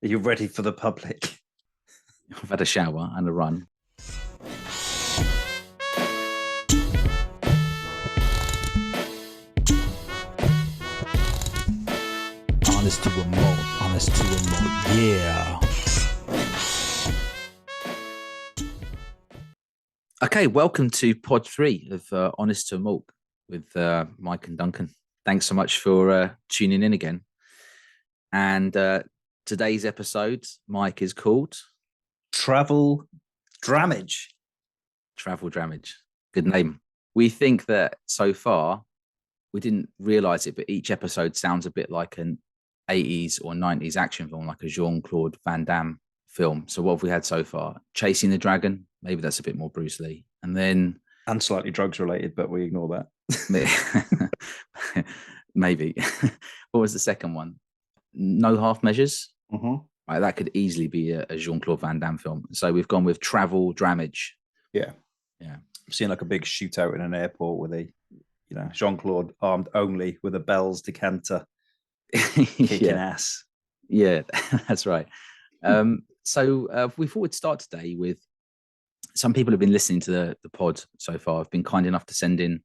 Are you ready for the public? I've had a shower and a run. Honest to remote, yeah. Okay, welcome to pod 3 of Honest to Remote with Mike and Duncan. Thanks so much for tuning in again. And today's episode, Mike, is called Travel Dramage. Travel Dramage. Good name. We think that so far, we didn't realize it, but each episode sounds a bit like an 80s or 90s action film, like a Jean-Claude Van Damme film. So what have we had so far? Chasing the Dragon. Maybe that's a bit more Bruce Lee. And then... And slightly drugs related, but we ignore that. Maybe. What was the second one? No Half Measures? Mm-hmm. Right, that could easily be a Jean-Claude Van Damme film. So we've gone with Travel Dramage. Yeah. I've seen like a big shootout in an airport with a, Jean-Claude armed only with a Bell's decanter kicking ass. Yeah, that's right. So we thought we'd start today with some people have been listening to the pod so far. Have been kind enough to send in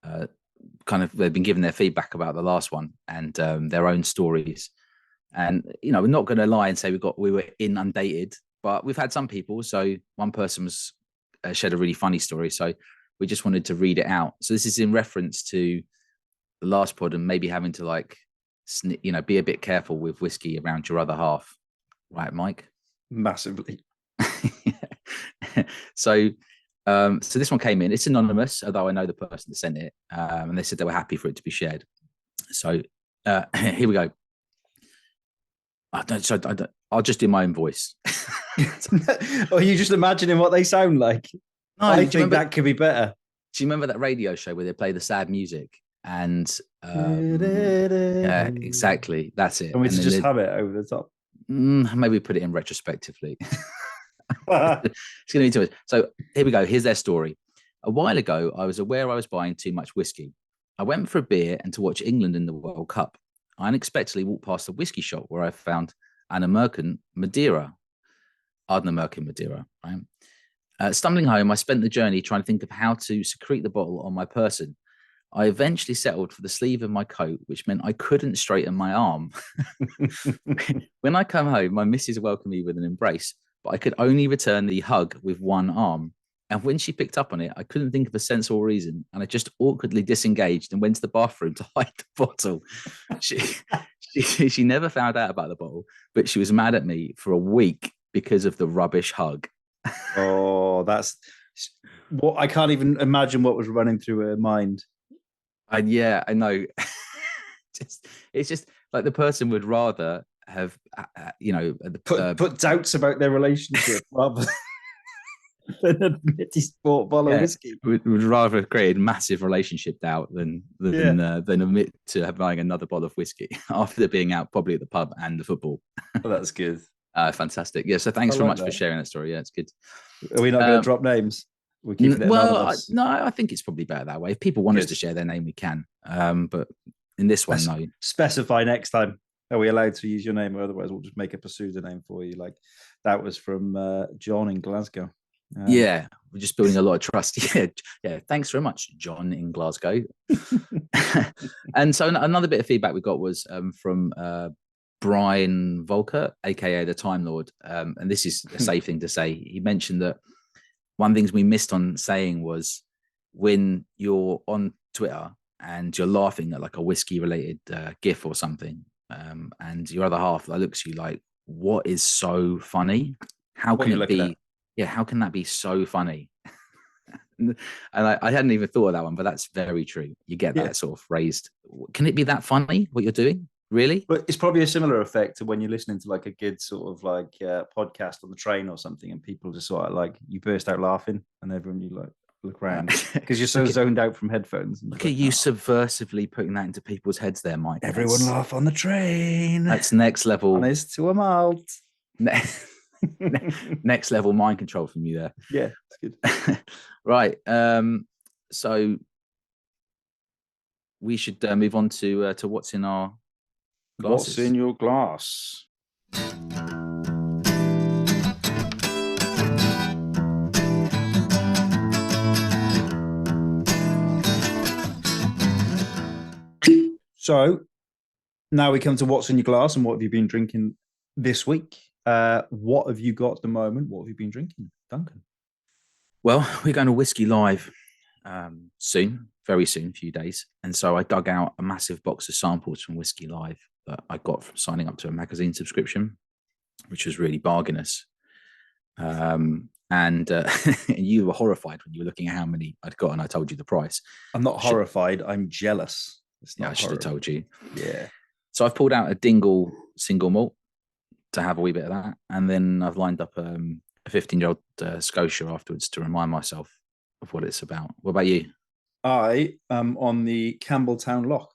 they've been giving their feedback about the last one and their own stories. And, we're not going to lie and say we were inundated, but we've had some people. So one person was shared a really funny story. So we just wanted to read it out. So this is in reference to the last pod and maybe having to be a bit careful with whiskey around your other half. Right, Mike? Massively. So this one came in. It's anonymous, although I know the person that sent it, and they said they were happy for it to be shared. So here we go. I'll just do my own voice. Or are you just imagining what they sound like? No, I think that could be better. Do you remember that radio show where they play the sad music? And yeah, exactly. That's it. And we just have it over the top. Maybe put it in retrospectively. It's going to be too much. So here we go. Here's their story. A while ago, I was aware I was buying too much whiskey. I went for a beer and to watch England in the World Cup. I unexpectedly walked past a whiskey shop where I found an American Madeira. Ardnamurchan Madeira, right? Stumbling home, I spent the journey trying to think of how to secrete the bottle on my person. I eventually settled for the sleeve of my coat, which meant I couldn't straighten my arm. When I come home, my missus welcomed me with an embrace, but I could only return the hug with one arm. And when she picked up on it, I couldn't think of a sensible reason, and I just awkwardly disengaged and went to the bathroom to hide the bottle. She never found out about the bottle, but she was mad at me for a week because of the rubbish hug. Oh, that's what I can't even imagine what was running through her mind. And yeah, I know. It's just like the person would rather have, put doubts about their relationship rather than admit he's bought a bottle of whiskey. Would rather have created massive relationship doubt than admit to buying another bottle of whiskey after being out probably at the pub and the football. Well, that's good. Fantastic. Yeah. So thanks very much for sharing that story. Yeah, it's good. Are we not going to drop names? We're keeping it anonymous. I think it's probably better that way. If people want us to share their name, we can. But in this one, no. Specify next time. Are we allowed to use your name? Or otherwise, we'll just make up a pseudonym for you. Like that was from John in Glasgow. Yeah, we're just building a lot of trust. Yeah. Thanks very much, John in Glasgow. And so another bit of feedback we got was from Brian Volker, aka the Time Lord. And this is a safe thing to say. He mentioned that one of the things we missed on saying was when you're on Twitter and you're laughing at like a whiskey related GIF or something, and your other half looks at you like, what is so funny? How can it be? Yeah, how can that be so funny? And I hadn't even thought of that one, but that's very true. You get that sort of raised. Can it be that funny, what you're doing? Really? But it's probably a similar effect to when you're listening to like a good sort of like podcast on the train or something, and people just sort of like you burst out laughing, and everyone you like look around because you're so zoned out from headphones. Look at you subversively putting that into people's heads there, Mike. Everyone laugh on the train. That's next level. Honest to a malt. Next level mind control from you there. Yeah, it's good. Right. So we should move on to what's in our glasses. What's in your glass? So now we come to what's in your glass and what have you been drinking this week? What have you got at the moment? What have you been drinking, Duncan? Well, we're going to Whiskey Live soon, very soon, a few days. And so I dug out a massive box of samples from Whiskey Live that I got from signing up to a magazine subscription, which was really bargainous. And you were horrified when you were looking at how many I'd got and I told you the price. I'm not horrified. I'm jealous. I should have told you. Yeah. So I've pulled out a Dingle single malt to have a wee bit of that. And then I've lined up a 15-year-old Scotia afterwards to remind myself of what it's about. What about you? I am on the Campbelltown Lock.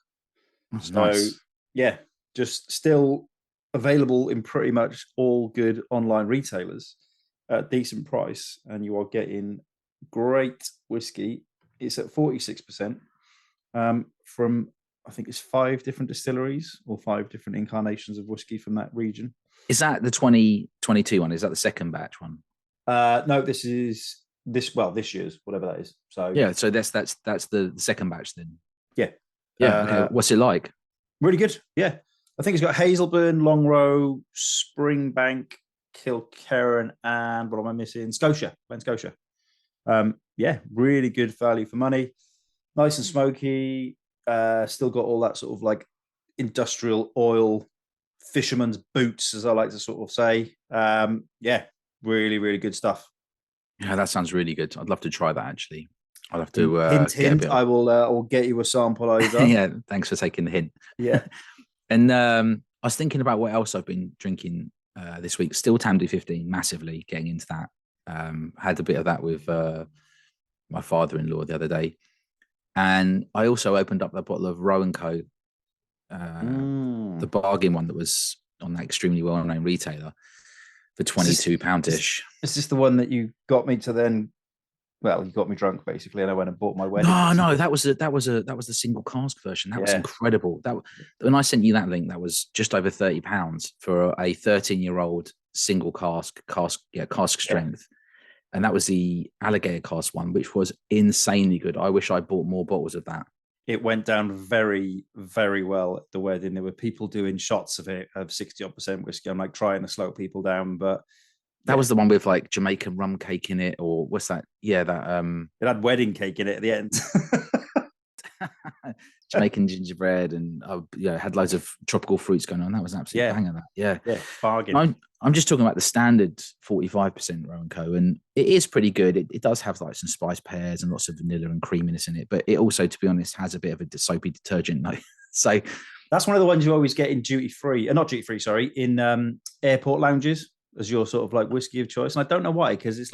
That's So, nice. yeah, just still available in pretty much all good online retailers at a decent price. And you are getting great whiskey. It's at 46%. From I think it's 5 different distilleries or 5 different incarnations of whiskey from that region. Is that the 2022 one? Is that the second batch one? No, this is this year's, whatever that is. So yeah, so that's the second batch then. Yeah. Okay. What's it like? Really good. Yeah. I think it's got Hazelburn, Longrow, Springbank, Kilkerran, and what am I missing? Scotia, Glen Scotia. Yeah, really good value for money. Nice and smoky. Still got all that sort of like industrial oil, fisherman's boots, as I like to sort of say. Yeah, really, really good stuff. Yeah, that sounds really good. I'd love to try that actually. I'll have to hint. I will get you a sample over. Yeah, thanks for taking the hint. Yeah. And I was thinking about what else I've been drinking this week. Still Tamdy 15, massively getting into that. Had a bit of that with my father-in-law the other day. And I also opened up a bottle of Roe & Co, the bargain one that was on that extremely well-known retailer for £22-ish. Is this the one that you got me to then? Well, you got me drunk basically, and I went and bought my wedding. No, that was the single cask version. That was incredible. That when I sent you that link, that was just over £30 for a 13-year-old single cask strength. And that was the alligator cask one, which was insanely good. I wish I bought more bottles of that. It went down very, very well at the wedding. There were people doing shots of it, of 60% whiskey. I'm like trying to slow people down, but that was the one with like Jamaican rum cake in it, or what's that? Yeah, that it had wedding cake in it at the end. Jamaican gingerbread, and had loads of tropical fruits going on. That was an absolute banger. That yeah, bargain. I'm just talking about the standard 45% Roe & Co, and it is pretty good. It does have like some spice pears and lots of vanilla and creaminess in it, but it also, to be honest, has a bit of a soapy detergent note. So that's one of the ones you always get in in airport lounges as your sort of like whiskey of choice. And I don't know why, because it's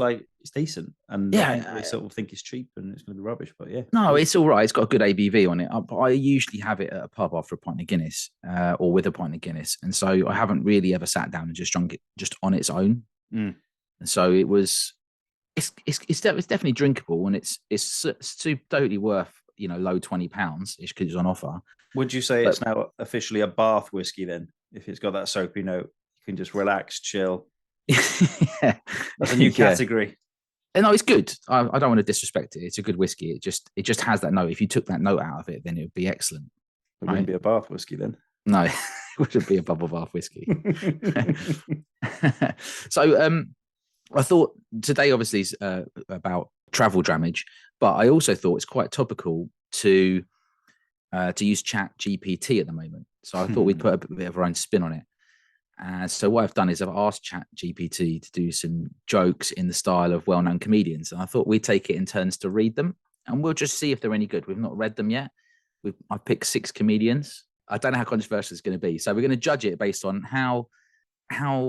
decent, and I sort of think it's cheap and it's going to be rubbish. But yeah, no, it's all right. It's got a good ABV on it. But I usually have it at a pub after a pint of Guinness, or with a pint of Guinness, and so I haven't really ever sat down and just drunk it just on its own. And so it was. It's definitely drinkable, and it's totally worth low £20 ish because it's on offer. Would you say it's now officially a Bath whiskey then? If it's got that soapy note, you can just relax, chill. Yeah. That's a new category. And no, it's good. I don't want to disrespect it. It's a good whiskey. It just has that note. If you took that note out of it, then it would be excellent. It wouldn't be a Bath whiskey then. No, it wouldn't be a bubble bath whiskey. So I thought today obviously is about travel dramage, but I also thought it's quite topical to use Chat GPT at the moment. So I thought we'd put a bit of our own spin on it. So what I've done is I've asked Chat GPT to do some jokes in the style of well-known comedians. And I thought we'd take it in turns to read them, and we'll just see if they're any good. We've not read them yet. I've picked 6 comedians. I don't know how controversial it's going to be. So we're going to judge it based on how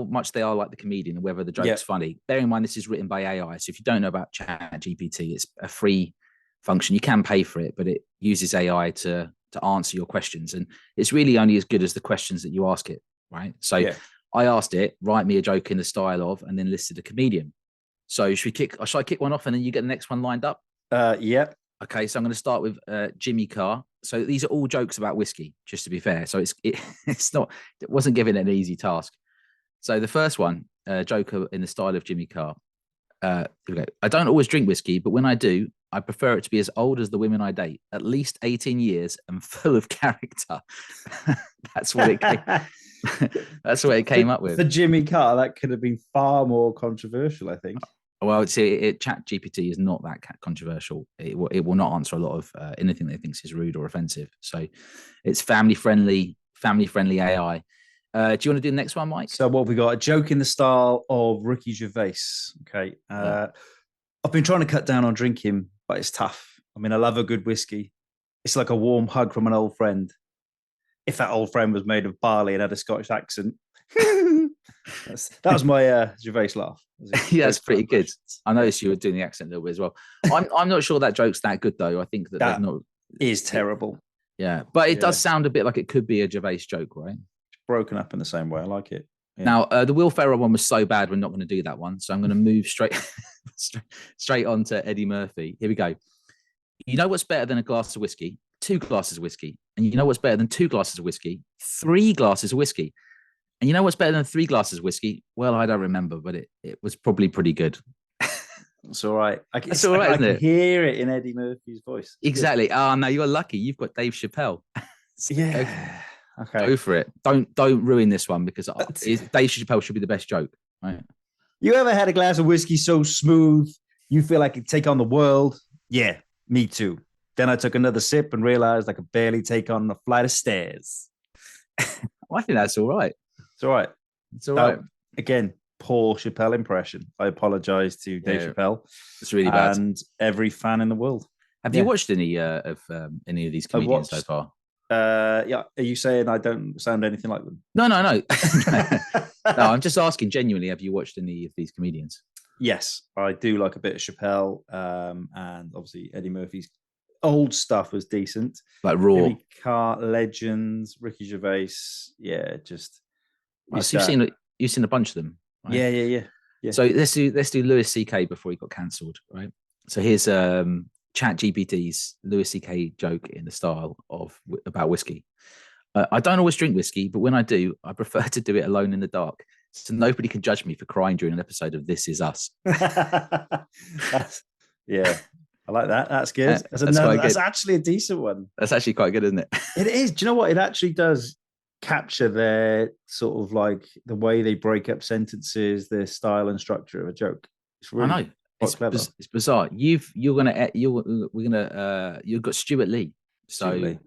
much they are like the comedian and whether the joke's funny. Bearing in mind, this is written by AI. So if you don't know about Chat GPT, it's a free function. You can pay for it, but it uses AI to answer your questions. And it's really only as good as the questions that you ask it. Right. So I asked it, write me a joke in the style of, and then listed a comedian. So should I kick one off and then you get the next one lined up? Yeah. Okay. So I'm going to start with Jimmy Carr. So these are all jokes about whiskey, just to be fair. So it wasn't given an easy task. So the first one, Joker in the style of Jimmy Carr. Here we go. I don't always drink whiskey, but when I do, I prefer it to be as old as the women I date, at least 18 years and full of character. That's what it came. That's what it came up with. For Jimmy Carr, that could have been far more controversial, I think. Well, see, Chat GPT is not that controversial. It will not answer a lot of anything that it thinks is rude or offensive. So it's family friendly AI. Do you want to do the next one, Mike? So what have we got? A joke in the style of Ricky Gervais. Okay. I've been trying to cut down on drinking, but it's tough. I mean, I love a good whiskey. It's like a warm hug from an old friend. If that old friend was made of barley and had a Scottish accent. That was my Gervais laugh. Yeah, that's pretty good. I noticed you were doing the accent a little bit as well. I'm not sure that joke's that good, though. I think that not is terrible. Yeah, but it does sound a bit like it could be a Gervais joke, right? Broken up in the same way. I like it. Yeah. Now, the Will Ferrell one was so bad, we're not going to do that one. So I'm going to move straight on to Eddie Murphy. Here we go. You know what's better than a glass of whiskey? 2 glasses of whiskey. And you know what's better than 2 glasses of whiskey? 3 glasses of whiskey. And you know what's better than 3 glasses of whiskey? Well, I don't remember, but it was probably pretty good. It's all right. It's all right, isn't it? I can hear it in Eddie Murphy's voice. Exactly. Oh, no, you're lucky. You've got Dave Chappelle. Yeah. Okay. Go for it. Don't ruin this one because Dave Chappelle should be the best joke. Right? You ever had a glass of whiskey so smooth you feel like you take on the world? Yeah, me too. Then I took another sip and realized I could barely take on a flight of stairs. I think that's all right. It's all right. It's all right. Again, poor Chappelle impression. I apologize to Dave Chappelle. It's really bad. And every fan in the world. Have you watched any of these comedians so far? Yeah. Are you saying I don't sound anything like them? No. No, I'm just asking genuinely, have you watched any of these comedians? Yes, I do like a bit of Chappelle. And obviously Eddie Murphy's old stuff was decent. Like Raw. Jimmy Carr, Legends, Ricky Gervais. Yeah, just so you've seen a bunch of them, right? Yeah. So let's do Louis C.K. before he got cancelled, right? So here's Chat GPT's Louis C.K. joke in the style of about whiskey. I don't always drink whiskey, but when I do, I prefer to do it alone in the dark, so nobody can judge me for crying during an episode of This Is Us. Yeah, I like that. That's good. That's actually a decent one. That's actually quite good, isn't it? It is. Do you know what? It actually does capture their sort of like the way they break up sentences, their style and structure of a joke. It's really, I know. It's bizarre. You've got Stuart Lee. So Stuart Lee.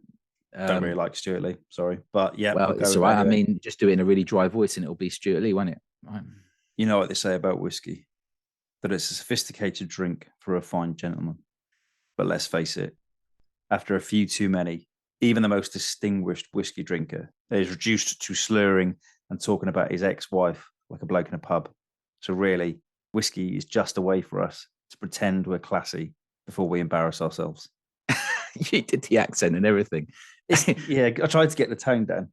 Don't really like Stuart Lee. Sorry, but yeah. Well, it's all right. I mean, just do it in a really dry voice, and it'll be Stuart Lee, won't it? Right. You know what they say about whiskey? That it's a sophisticated drink for a fine gentleman. But let's face it, after a few too many, even the most distinguished whiskey drinker is reduced to slurring and talking about his ex-wife like a bloke in a pub. So really, whiskey is just a way for us to pretend we're classy before we embarrass ourselves. You did the accent and everything. Yeah, I tried to get the tone down.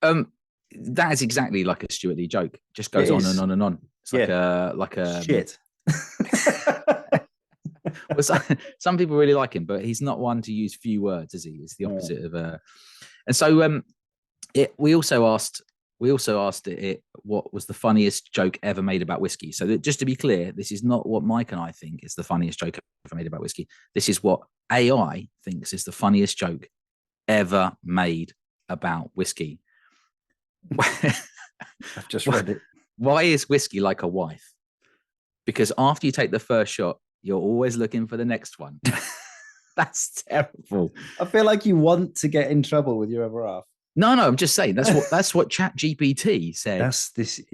That is exactly like a Stuart Lee joke. Just goes on and on and on. It's like a shit. Well, some people really like him, but he's not one to use few words, is he? It's the opposite of and so we also asked it what was the funniest joke ever made about whiskey. So that, just to be clear, this is not what Mike and I think is the funniest joke ever made about whiskey. This is what AI thinks is the funniest joke ever made about whiskey. I've just read it. Why is whiskey like a wife? Because after you take the first shot, you're always looking for the next one. That's terrible. I feel like you want to get in trouble with your other half. No, I'm just saying that's what Chat GPT said.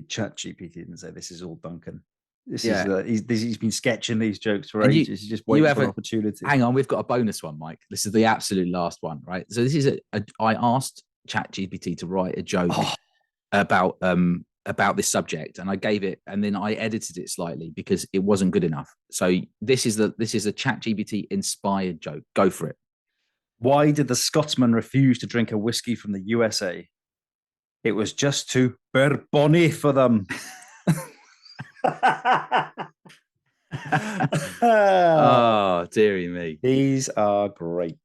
Chat GPT didn't say this is all Duncan. This is he's been sketching these jokes for ages. He's just waiting for an opportunity. Hang on, we've got a bonus one, Mike. This is the absolute last one, right? So this is I asked Chat GPT to write a joke about this subject, and I gave it, and then I edited it slightly because it wasn't good enough. So this is a Chat GPT inspired joke. Go for it. Why did the Scotsman refuse to drink a whiskey from the USA? It was just too bourbonny for them. Oh, dearie me. These are great.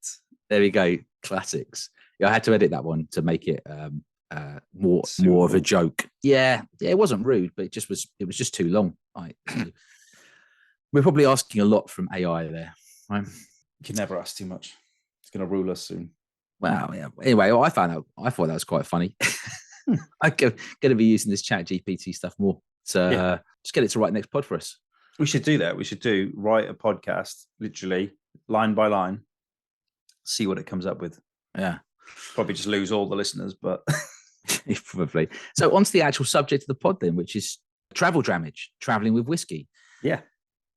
There we go. Classics. Yeah, I had to edit that one to make it more of a joke. Yeah, it wasn't rude, but it was just too long. Like, we're probably asking a lot from AI there, right? You can never ask too much. It's going to rule us soon. Wow. Yeah. Anyway, I thought that was quite funny. I'm going to be using this Chat GPT stuff more. So just get it to write next pod for us. We should do that. We should write a podcast, literally line by line, see what it comes up with. Yeah. Probably just lose all the listeners, but probably. So on to the actual subject of the pod then, which is travel dramage, traveling with whiskey. Yeah.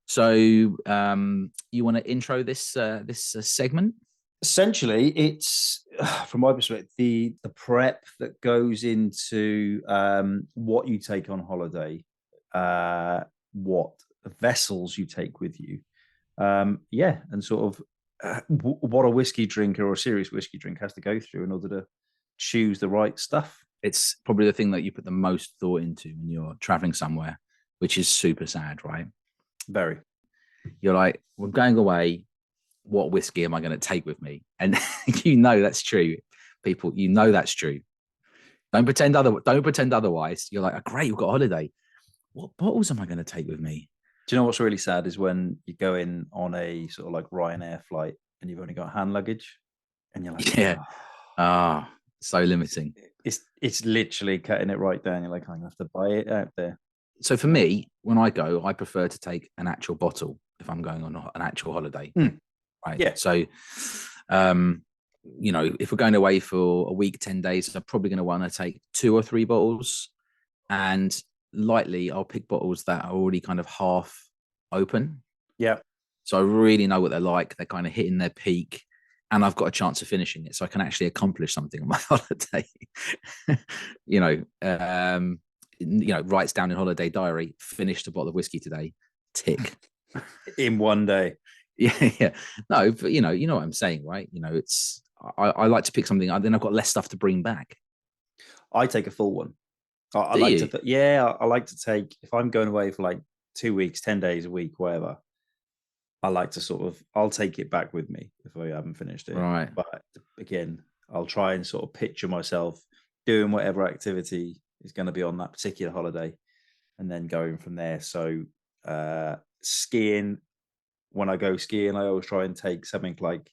So you want to intro this segment? Essentially, it's from my perspective the prep that goes into what you take on holiday, what vessels you take with you, and sort of what a whiskey drinker or a serious whiskey drinker has to go through in order to choose the right stuff. It's probably the thing that you put the most thought into when you're traveling somewhere, which is super sad, right? Very. You're like, we're going away. What whiskey am I going to take with me? And that's true. People, that's true. Don't pretend otherwise. You're like, oh, great, we've got a holiday. What bottles am I going to take with me? Do you know what's really sad is when you go in on a sort of like Ryanair flight and you've only got hand luggage, and you're like, so limiting. It's literally cutting it right down. You're like, I'm going to have to buy it out there. So for me, when I go, I prefer to take an actual bottle if I'm going on an actual holiday. Right. Yeah. So, if we're going away for a week, 10 days, I'm probably going to want to take 2 or 3 bottles, and lightly I'll pick bottles that are already kind of half open. Yeah. So I really know what they're like. They're kind of hitting their peak, and I've got a chance of finishing it, so I can actually accomplish something on my holiday. Writes down in holiday diary, finished a bottle of whiskey today, tick. In one day. Yeah. No, but you know what I'm saying, right? It's I like to pick something, then I've got less stuff to bring back. I take a full one. I like to take, if I'm going away for like 2 weeks, 10 days, a week, whatever, I like to I'll take it back with me if I haven't finished it. Right. But again, I'll try and sort of picture myself doing whatever activity is going to be on that particular holiday and then going from there. So skiing, when I go skiing, I always try and take something like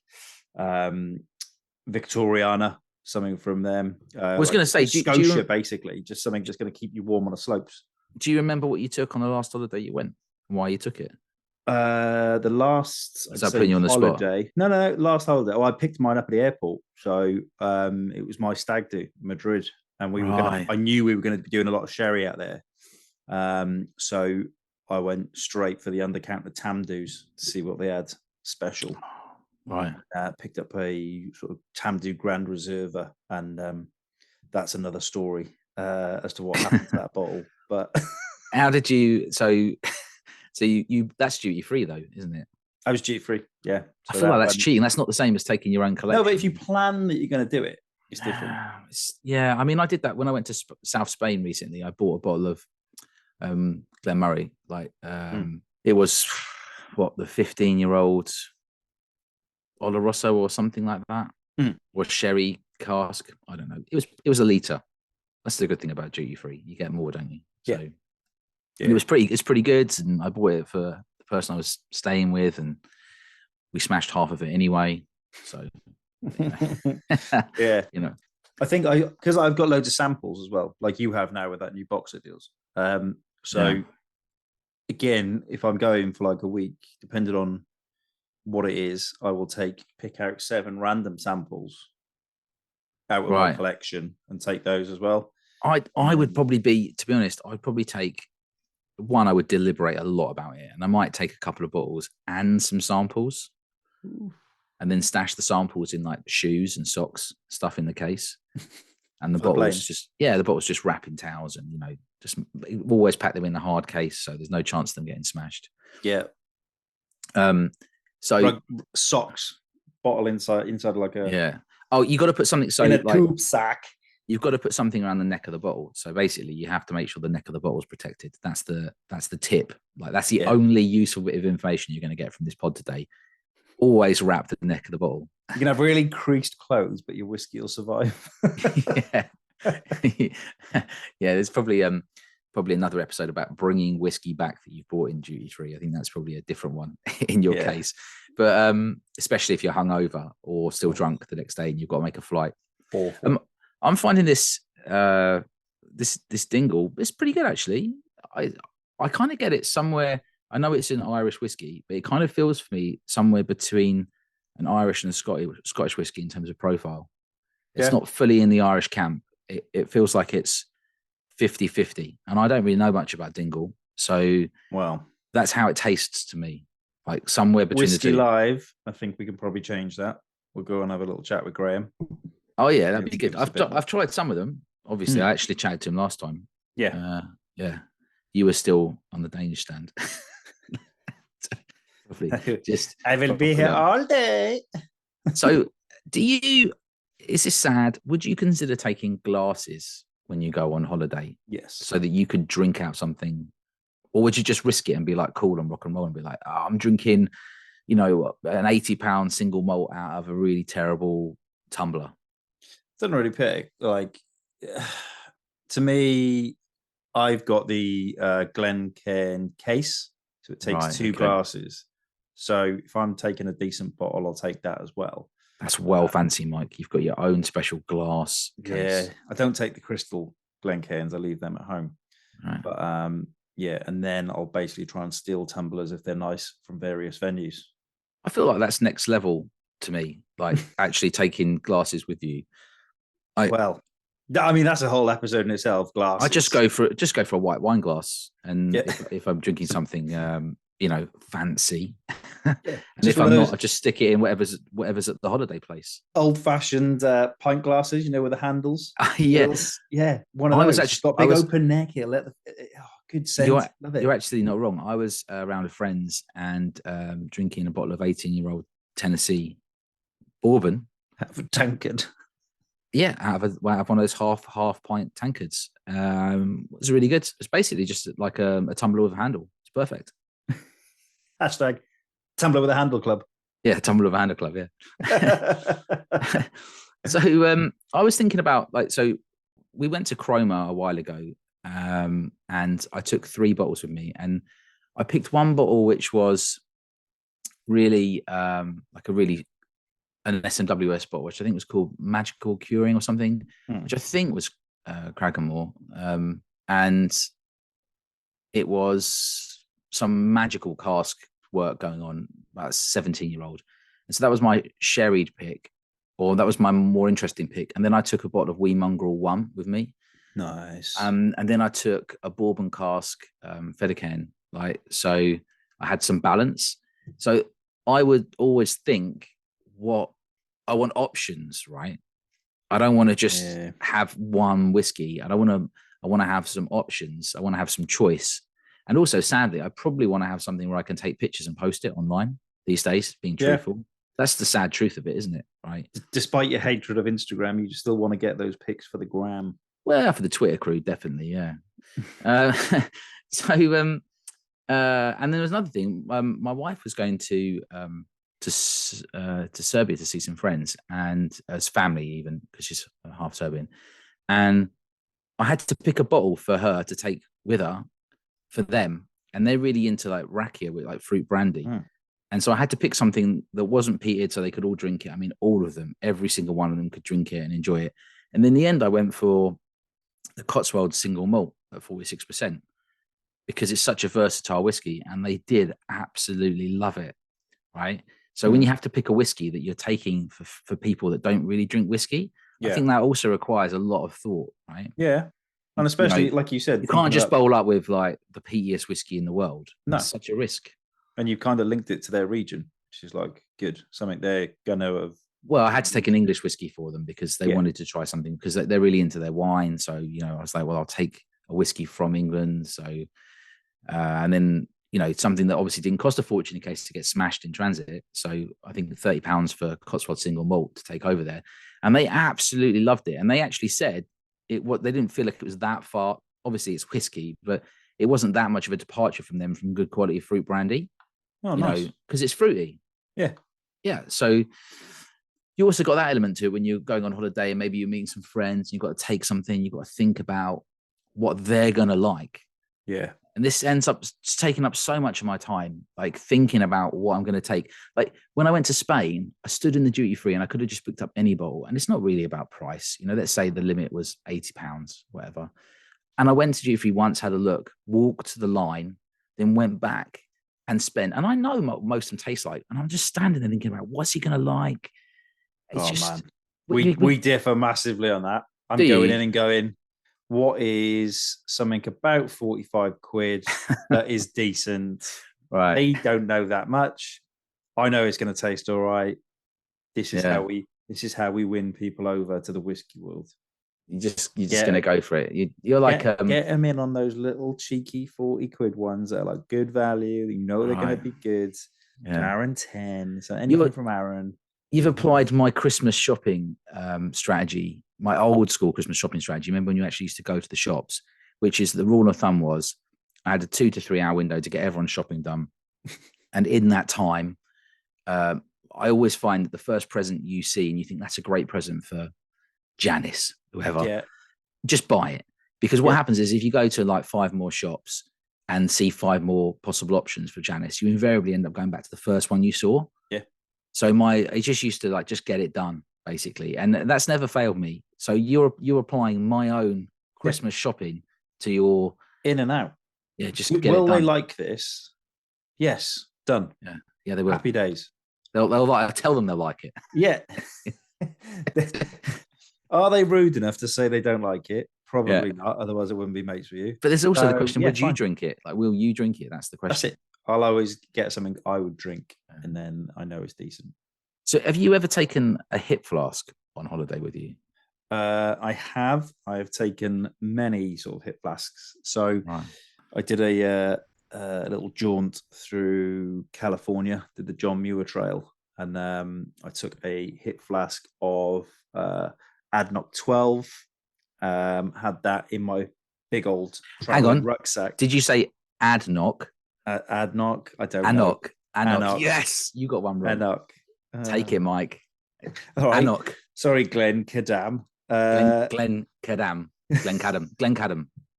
Victoriana, something from them. I was going to say, Scotia, basically, just something just going to keep you warm on the slopes. Do you remember what you took on the last holiday you went? And why you took it? The last Is that putting you on the holiday? spot? No, last holiday. Oh, I picked mine up at the airport. So it was my stag do, Madrid, and I knew we were going to be doing a lot of sherry out there. So I went straight for the under-counter Tamdus to see what they had special. Right. Picked up a sort of Tamdu Grand Reserva, and that's another story as to what happened to that bottle. But how did you? So you that's duty free though, isn't it? I was duty free. Yeah. So I feel like that's cheating. That's not the same as taking your own collection. No, but if you plan that you're going to do it, it's different. I mean, I did that when I went to South Spain recently. I bought a bottle of Glenmurray. It was the 15-year-old Oloroso or something like that, or sherry cask. I don't know. It was a litre. That's the good thing about duty free. You get more, don't you? So, yeah. It's pretty good, and I bought it for the person I was staying with, and we smashed half of it anyway. So, yeah, I think because I've got loads of samples as well, like you have now with that new box of deals. Again, if I'm going for like a week, depending on what it is, I will pick out 7 random samples out of my collection and take those as well. I would probably to be honest, I'd probably take one. I would deliberate a lot about it, and I might take a couple of bottles and some samples. Ooh. And then stash the samples in like shoes and socks, stuff in the case. And the bottles just wrap in towels, and just always pack them in a hard case, so there's no chance of them getting smashed. Yeah. So like socks, bottle inside like a Oh, you got to put something in a tube sack. You've got to put something around the neck of the bottle. So basically, you have to make sure the neck of the bottle is protected. That's the tip. Like that's the only useful bit of information you're going to get from this pod today. Always wrap the neck of the bottle. You can have really creased clothes, but your whiskey will survive. Yeah. Yeah, there's probably another episode about bringing whiskey back that you've bought in duty free. I think that's probably a different one in your case, but especially if you're hungover or still drunk the next day and you've got to make a flight. I'm finding this this dingle, it's pretty good actually. I kind of get it somewhere. I know it's an Irish whiskey, but it kind of feels for me somewhere between an Irish and a Scottish whiskey in terms of profile. It's not fully in the Irish camp. It feels like it's 50-50. And I don't really know much about dingle. So that's how it tastes to me. Like somewhere between Whiskey the two. Live, I think we can probably change that. We'll go and have a little chat with Graham. Oh yeah, that'd be good. I've tried some of them. Obviously, I actually chatted to him last time. Yeah. Yeah. You were still on the Danish stand. Just I will be here all day. So is this sad? Would you consider taking glasses when you go on holiday? Yes. So that you could drink out something? Or would you just risk it and be like cool and rock and roll and be like, I'm drinking, an £80 single malt out of a really terrible tumbler? Doesn't really pick. Like, to me, I've got the Glencairn case. So it takes two glasses. So if I'm taking a decent bottle, I'll take that as well. That's fancy, Mike. You've got your own special glass case. Yeah, I don't take the crystal Glencairns. I leave them at home. Right. But and then I'll basically try and steal tumblers if they're nice from various venues. I feel like that's next level to me, like actually taking glasses with you. That's a whole episode in itself. Glasses. I just go for a white wine glass, and if I'm drinking something, fancy, and if I'm not, I just stick it in whatever's at the holiday place. Old-fashioned pint glasses, with the handles. One of those. It's got big open neck here. Good sense. Love it. You're actually not wrong. I was around with friends and drinking a bottle of 18-year-old Tennessee bourbon out of a tankard. Yeah, out of one of those half pint tankards. It was really good. It's basically just like a tumbler with a handle. It's perfect. Hashtag tumbler with a handle club. Yeah, tumbler with a handle club. Yeah. So I was thinking about so we went to Chroma a while ago, and I took 3 bottles with me, and I picked one bottle which was really an SMWS bottle, which I think was called Magical Curing or something, which I think was Cragganmore. And it was some magical cask work going on, about a 17-year-old. And so that was my sherried pick, or that was my more interesting pick. And then I took a bottle of Wee Mongrel 1 with me. Nice. And then I took a bourbon cask, Federcan. So I had some balance. So I would always think, what I want options, right? I don't want to just have one whiskey. I want to have some options. I want to have some choice. And also, sadly, I probably want to have something where I can take pictures and post it online these days, being truthful. That's the sad truth of it, isn't it? Right. Despite your hatred of Instagram, you still want to get those pics for the gram. Well, for the Twitter crew, definitely, yeah. And then there was another thing. My wife was going to Serbia to see some friends, and as family, even because she's half Serbian, and I had to pick a bottle for her to take with her for them, and they're really into rakia with fruit brandy, and so I had to pick something that wasn't peated so they could all drink it. I mean, all of them, every single one of them could drink it and enjoy it. And in the end, I went for the Cotswold single malt at 46% because it's such a versatile whiskey, and they did absolutely love it, right? So when you have to pick a whiskey that you're taking for people that don't really drink whiskey, I think that also requires a lot of thought, right? Yeah. And especially, like you said, you can't just bowl up with the peatiest whiskey in the world. No. It's such a risk. And you kind of linked it to their region, which is good. Something they're going to have. Well, I had to take an English whiskey for them because they wanted to try something, because they're really into their wine. So, I was like, well, I'll take a whiskey from England. So, and then, something that obviously didn't cost a fortune in case to get smashed in transit. So I think £30 for Cotswold single malt to take over there. And they absolutely loved it. And they actually said they didn't feel like it was that far. Obviously it's whiskey, but it wasn't that much of a departure from them from good quality fruit brandy. Oh, nice. Because it's fruity. Yeah. Yeah. So you also got that element to it when you're going on holiday and maybe you're meeting some friends. You've got to take something. You've got to think about what they're gonna like. Yeah. And this ends up taking up so much of my time, like thinking about what I'm going to take. Like when I went to Spain, I stood in the duty free and I could have just picked up any bottle. And it's not really about price. You know, let's say the limit was £80, whatever. And I went to duty free once, had a look, walked to the line, then went back and spent. And I know most of them taste like, and I'm just standing there thinking about what's he going to like. It's man, we differ massively on that. I'm going in and going, what is something about 45 quid that is decent? Right. They don't know that much. I know it's going to taste all right. This is how we win people over to the whiskey world. You're just going to go for it. You're like get them in on those little cheeky 40 quid ones that are like good value. You know they're going to be good. Aaron 10. So anything from Aaron. You've applied my Christmas shopping strategy, my old school Christmas shopping strategy. Remember when you actually used to go to the shops, which is the rule of thumb was I had a 2 to 3 hour window to get everyone's shopping done. And in that time, I always find that the first present you see and you think that's a great present for Janice, whoever, just buy it. Because what happens is if you go to like 5 more shops and see 5 more possible options for Janice, you invariably end up going back to the first one you saw. Yeah. So I just used to like just get it done basically, and that's never failed me. So you're applying my own Christmas shopping to your in and out. Yeah, just get it done. Will they like this? Yes, done. Yeah, they will. Happy days. They'll like. I tell them they'll like it. Yeah. Are they rude enough to say they don't like it? Probably not. Otherwise, it wouldn't be mates with you. But there's also the question: would you drink it? Like, will you drink it? That's the question. That's it. I'll always get something I would drink, and then I know it's decent. So, have you ever taken a hip flask on holiday with you? I have. I have taken many sort of hip flasks. So, I did a little jaunt through California, did the John Muir Trail, and I took a hip flask of Adnoc 12. Had that in my big old rucksack. Did you say Adnoc? Adnoc. I don't know. Anok. Yes, you got one wrong. Anok. Take it, Mike. All right. Anok. Sorry, Glenn Kadam. Glenn Cadam.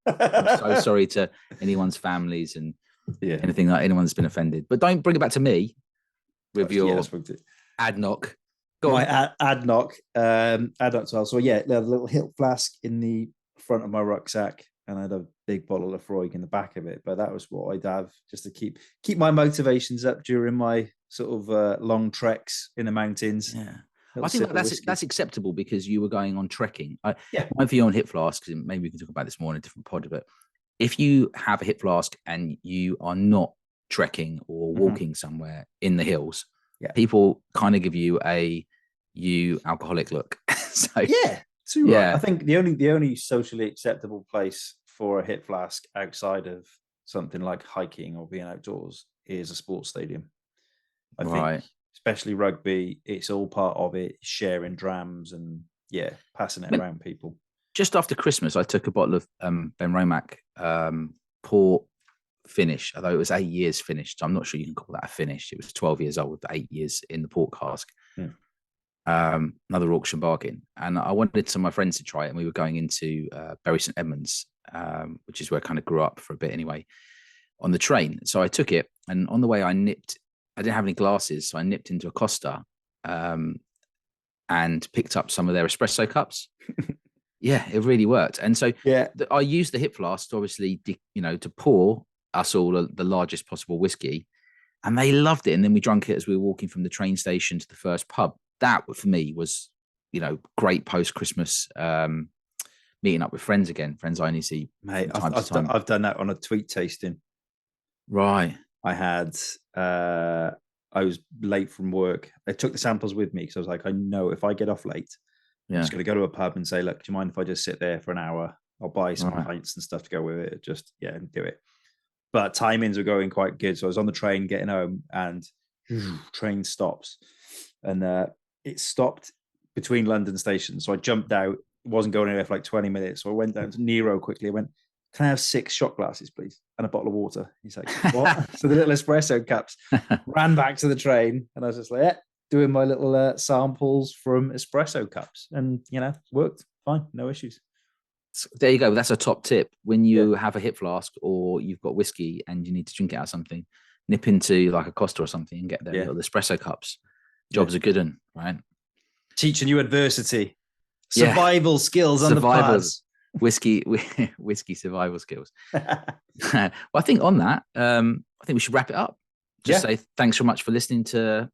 I'm so sorry to anyone's families and anything that anyone's been offended. But don't bring it back to me with your Adnoc. Go on. Adnoc. Adnoc 12. So yeah, a little hip flask in the front of my rucksack, and I had a big bottle of Lafroig in the back of it. But that was what I'd have just to keep my motivations up during my sort of long treks in the mountains. Yeah. I think that's acceptable because you were going on trekking. My view on hip flasks, maybe we can talk about this more in a different pod, but if you have a hip flask and you are not trekking or walking somewhere in the hills, people kind of give you you alcoholic look. So right. I think the only socially acceptable place for a hip flask outside of something like hiking or being outdoors is a sports stadium. I think, especially rugby, it's all part of it, sharing drams and passing it around people. Just after Christmas, I took a bottle of Ben Romack port finish, although it was 8 years finished. So I'm not sure you can call that a finish. It was 12 years old, 8 years in the port cask. Another auction bargain. And I wanted some of my friends to try it, and we were going into Bury St Edmunds, which is where I kind of grew up for a bit anyway, on the train. So I took it, and on the way I didn't have any glasses, so I nipped into a Costa and picked up some of their espresso cups. Yeah, it really worked. And so I used the hip flask to obviously, to pour us all the largest possible whiskey, and they loved it. And then we drank it as we were walking from the train station to the first pub. That for me was, great post-Christmas meeting up with friends again. Friends I only see Mate, I've done that on a tweet tasting. Right. I had, I was late from work. I took the samples with me because I was like, I know if I get off late, I'm just going to go to a pub and say, look, do you mind if I just sit there for an hour? I'll buy some pints and stuff to go with it. Just, and do it. But timings were going quite good. So I was on the train getting home, and train stops. And it stopped between London stations. So I jumped out. It wasn't going anywhere for like 20 minutes. So I went down to Nero quickly. I went, can I have 6 shot glasses, please? And a bottle of water. He's like, what? So the little espresso cups. Ran back to the train, and I was just like, doing my little samples from espresso cups, and worked fine, no issues. So there you go. That's a top tip. When you have a hip flask or you've got whiskey and you need to drink it out of something, nip into like a Costa or something and get their little espresso cups. Job's a good one, right? Teaching you adversity, survival skills on the pads. Whiskey survival skills. Well, I think on that, I think we should wrap it up. Just say thanks so much for listening to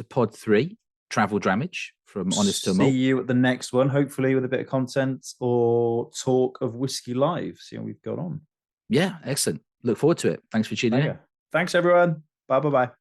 Pod 3, Travel Dramage from Honest to a Malt. See you at the next one, hopefully with a bit of content or talk of whiskey live. See how we've got on. Yeah, excellent. Look forward to it. Thanks for tuning in. Thanks, everyone. Bye.